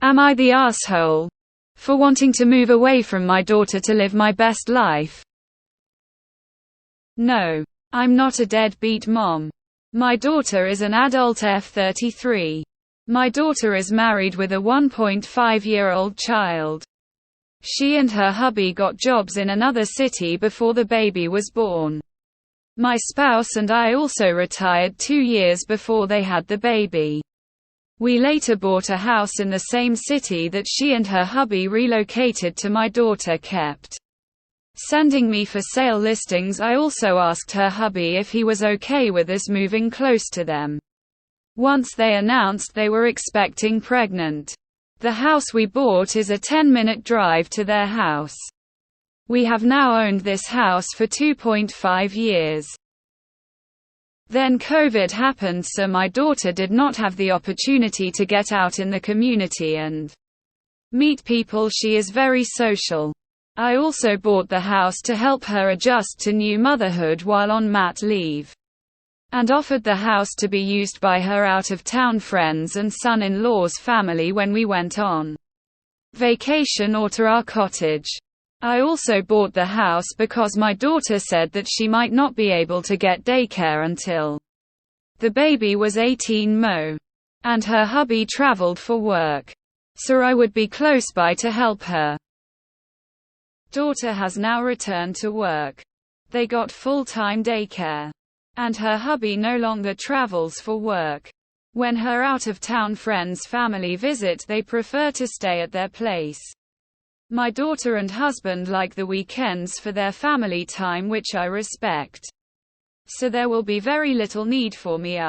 Am I the asshole for wanting to move away from my daughter to live my best life? No. I'm not a deadbeat mom. My daughter is an adult F33. My daughter is married with a 1.5-year-old child. She and her hubby got jobs in another city before the baby was born. My spouse and I also retired 2 years before they had the baby. We later bought a house in the same city that she and her hubby relocated to. My daughter kept sending me for sale listings. I also asked her hubby if he was okay with us moving close to them. Once they announced they were expecting pregnant. The house we bought is a 10-minute drive to their house. We have now owned this house for 2.5 years. Then COVID happened, so my daughter did not have the opportunity to get out in the community and meet people. She is very social. I also bought the house to help her adjust to new motherhood while on mat leave, and offered the house to be used by her out-of-town friends and son-in-law's family when we went on vacation or to our cottage. I also bought the house because my daughter said that she might not be able to get daycare until the baby was 18 and her hubby traveled for work, so I would be close by to help her. Daughter has now returned to work. They got full-time daycare, and her hubby no longer travels for work. When her out-of-town friends' family visit, they prefer to stay at their place. My daughter and husband like the weekends for their family time, which I respect. So there will be very little need for me.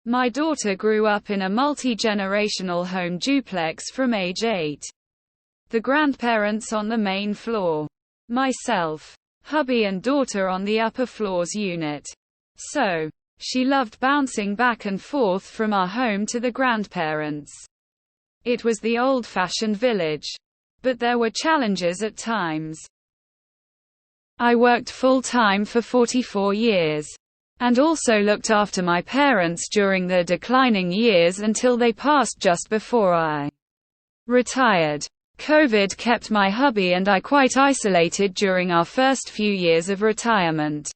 My daughter grew up in a multi-generational home duplex from age 8. The grandparents on the main floor. Myself, hubby and daughter on the upper floors unit. So, she loved bouncing back and forth from our home to the grandparents. It was the old-fashioned village. But there were challenges at times. I worked full-time for 44 years. And also looked after my parents during their declining years until they passed just before I retired. COVID kept my hubby and I quite isolated during our first few years of retirement.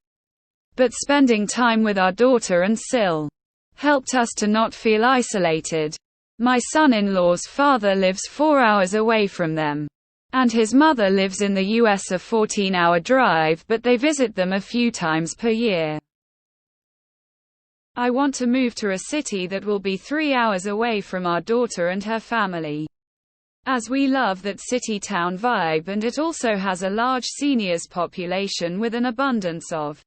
But spending time with our daughter and Sil helped us to not feel isolated. My son-in-law's father lives 4 hours away from them, and his mother lives in the US, a 14-hour drive, but they visit them a few times per year. I want to move to a city that will be 3 hours away from our daughter and her family, as we love that city-town vibe, and it also has a large seniors population with an abundance of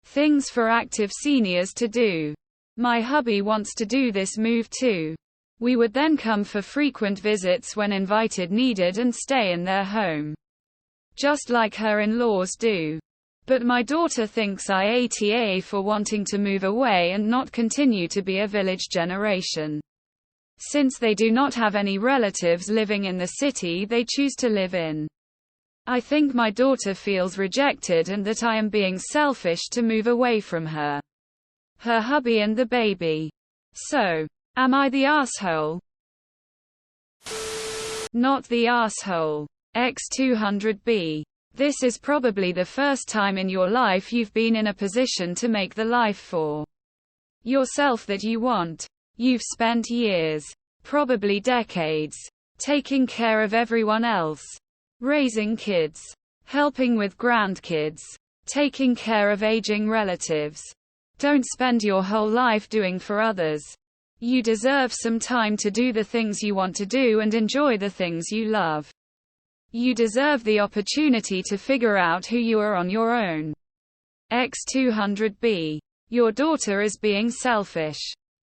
things for active seniors to do. My hubby wants to do this move too. We would then come for frequent visits when invited needed and stay in their home, just like her in-laws do. But my daughter thinks AITA for wanting to move away and not continue to be a village generation. Since they do not have any relatives living in the city they choose to live in. I think my daughter feels rejected and that I am being selfish to move away from her hubby and the baby. So, am I the asshole? Not the asshole. X200B. This is probably the first time in your life you've been in a position to make the life for yourself that you want. You've spent years, probably decades, taking care of everyone else, raising kids, helping with grandkids, taking care of aging relatives. Don't spend your whole life doing for others. You deserve some time to do the things you want to do and enjoy the things you love. You deserve the opportunity to figure out who you are on your own. X200B. Your daughter is being selfish.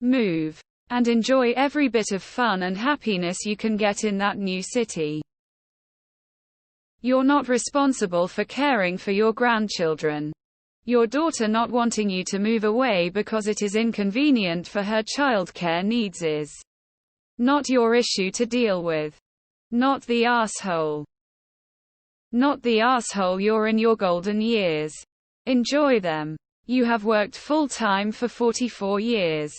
Move. And enjoy every bit of fun and happiness you can get in that new city. You're not responsible for caring for your grandchildren. Your daughter not wanting you to move away because it is inconvenient for her childcare needs is not your issue to deal with. Not the asshole. Not the asshole. You're in your golden years. Enjoy them. You have worked full-time for 44 years.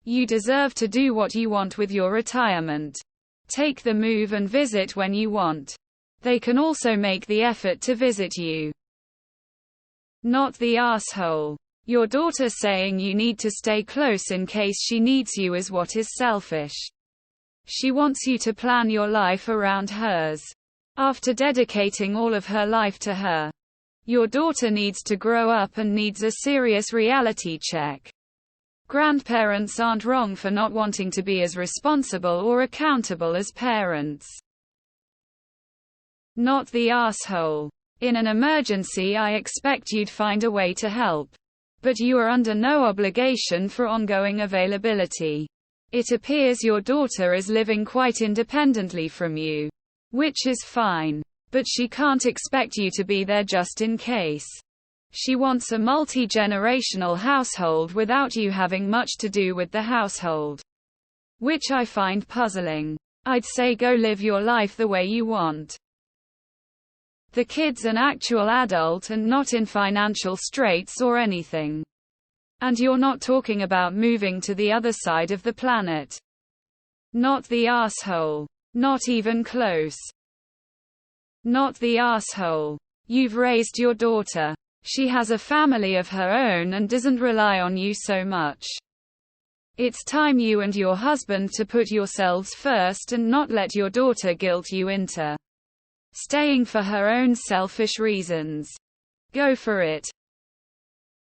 You deserve to do what you want with your retirement. take the move and visit when you want. They can also make the effort to visit you. Not the asshole. Your daughter saying you need to stay close in case she needs you is what is selfish. She wants you to plan your life around hers. After dedicating all of her life to her, your daughter needs to grow up and needs a serious reality check. Grandparents aren't wrong for not wanting to be as responsible or accountable as parents. Not the asshole. In an emergency, I expect you'd find a way to help. But you are under no obligation for ongoing availability. It appears your daughter is living quite independently from you. Which is fine. But she can't expect you to be there just in case. She wants a multi-generational household without you having much to do with the household. Which I find puzzling. I'd say go live your life the way you want. The kid's an actual adult and not in financial straits or anything. And you're not talking about moving to the other side of the planet. Not the asshole. Not even close. Not the asshole. You've raised your daughter. She has a family of her own and doesn't rely on you so much. It's time you and your husband to put yourselves first and not let your daughter guilt you into staying for her own selfish reasons. Go for it.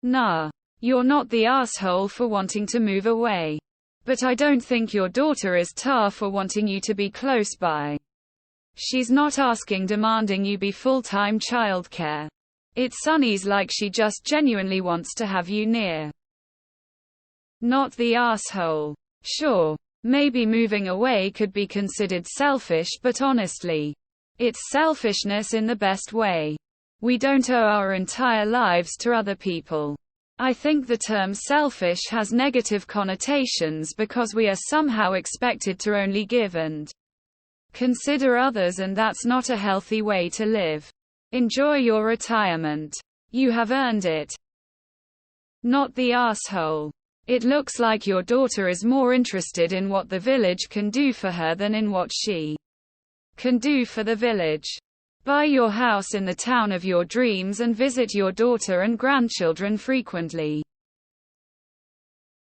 Nah. You're not the asshole for wanting to move away. But I don't think your daughter is tough for wanting you to be close by. She's not demanding you be full-time childcare. It sounds like she just genuinely wants to have you near. Not the asshole. Sure, maybe moving away could be considered selfish, but honestly, it's selfishness in the best way. We don't owe our entire lives to other people. I think the term selfish has negative connotations because we are somehow expected to only give and consider others, and that's not a healthy way to live. Enjoy your retirement. You have earned it. Not the asshole. It looks like your daughter is more interested in what the village can do for her than in what she can do for the village. Buy your house in the town of your dreams and visit your daughter and grandchildren frequently.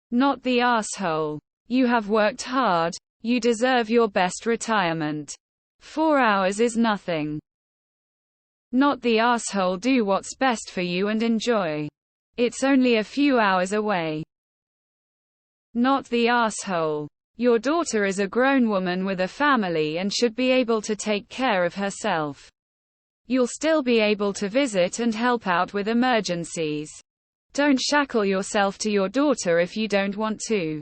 Not the asshole. You have worked hard. You deserve your best retirement. 4 hours is nothing. Not the asshole. Do what's best for you and enjoy. It's only a few hours away. Not the asshole. Your daughter is a grown woman with a family and should be able to take care of herself. You'll still be able to visit and help out with emergencies. Don't shackle yourself to your daughter if you don't want to.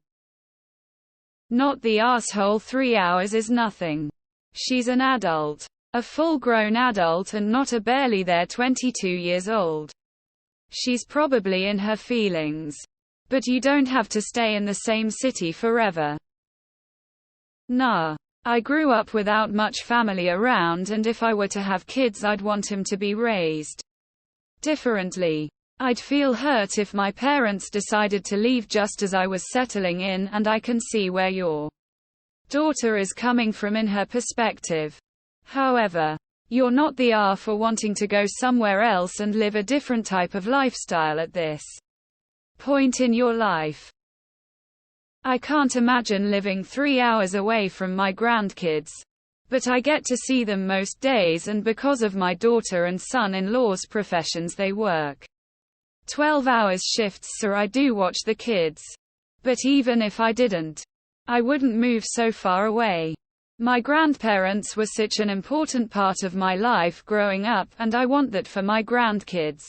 Not the asshole. 3 hours is nothing. She's an adult. A full-grown adult and not a barely there 22 years old. She's probably in her feelings. But you don't have to stay in the same city forever. Nah. I grew up without much family around, and if I were to have kids I'd want him to be raised differently. I'd feel hurt if my parents decided to leave just as I was settling in, and I can see where your daughter is coming from in her perspective. However, you're not the R for wanting to go somewhere else and live a different type of lifestyle at this point in your life. I can't imagine living 3 hours away from my grandkids. But I get to see them most days, and because of my daughter and son-in-law's professions they work 12 hours shifts, so I do watch the kids. But even if I didn't, I wouldn't move so far away. My grandparents were such an important part of my life growing up, and I want that for my grandkids.